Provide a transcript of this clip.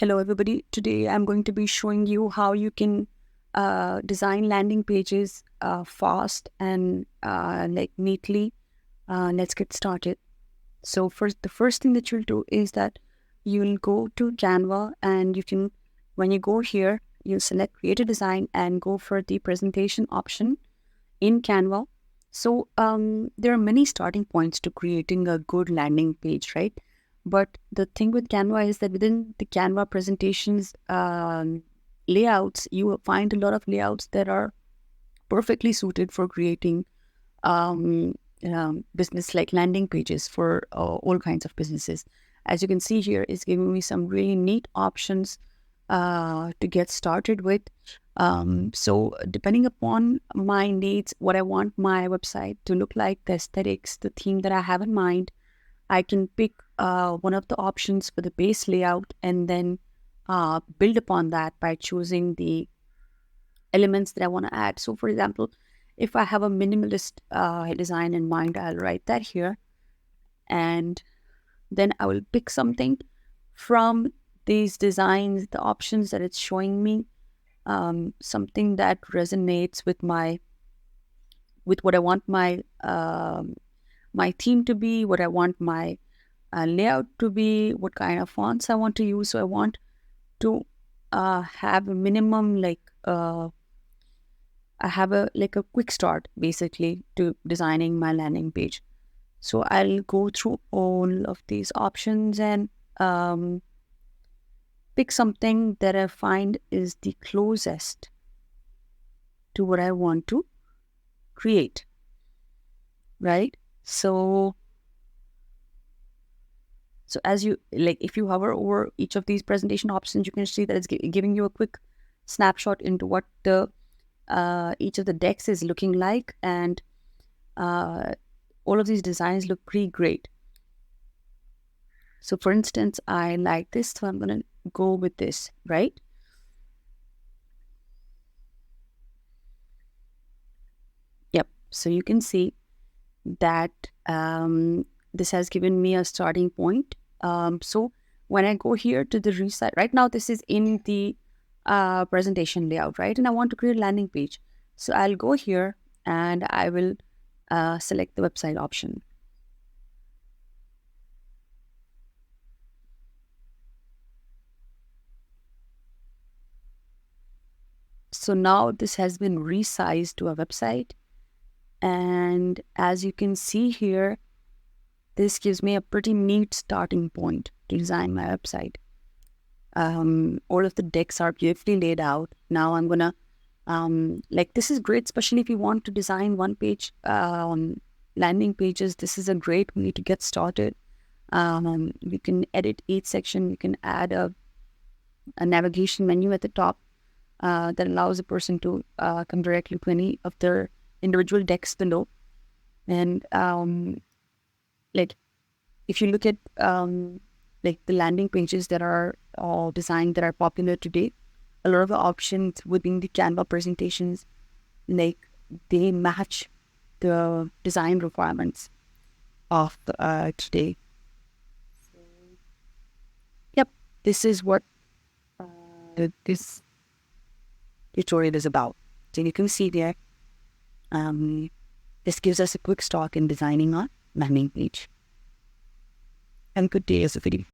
Hello everybody. Today I'm going to be showing you how you can design landing pages fast and neatly. Let's get started. So the first thing that you'll do is that you'll go to Canva and when you go here, you'll select create a design and go for the presentation option in Canva. So there are many starting points to creating a good landing page, right? But the thing with Canva is that within the Canva presentations layouts, you will find a lot of layouts that are perfectly suited for creating um, business like landing pages for all kinds of businesses. As you can see here, it's giving me some really neat options to get started with. So depending upon my needs, what I want my website to look like, the aesthetics, the theme that I have in mind, I can pick one of the options for the base layout and then build upon that by choosing the elements that I want to add. So for example, if I have a minimalist design in mind, I'll write that here. And then I will pick something from these designs, the options that it's showing me, something that resonates with what I want my theme to be, what I want my layout to be, what kind of fonts I want to use. So I want to have a minimum I have a quick start basically to designing my landing page. So I'll go through all of these options and pick something that I find is the closest to what I want to create, right? So as you if you hover over each of these presentation options, you can see that it's giving you a quick snapshot into what the each of the decks is looking like, and all of these designs look pretty great. So for instance, I like this, so I'm going to go with this, right? Yep. So you can see that this has given me a starting point. So when I go here to the resize, right now this is in the presentation layout, right? And I want to create a landing page. So I'll go here and I will select the website option. So now this has been resized to a website. And as you can see here, this gives me a pretty neat starting point to design my website. All of the decks are beautifully laid out. Now I'm gonna, this is great, especially if you want to design one page landing pages. This is a great way to get started. You can edit each section. You can add a navigation menu at the top that allows a person to come directly to any of their individual decks below. And if you look at the landing pages that are designed that are popular today, a lot of the options within the Canva presentations, they match the design requirements of today. Yep, this is what this tutorial is about. So you can see there, this gives us a quick start in designing our landing page. And good day as a video.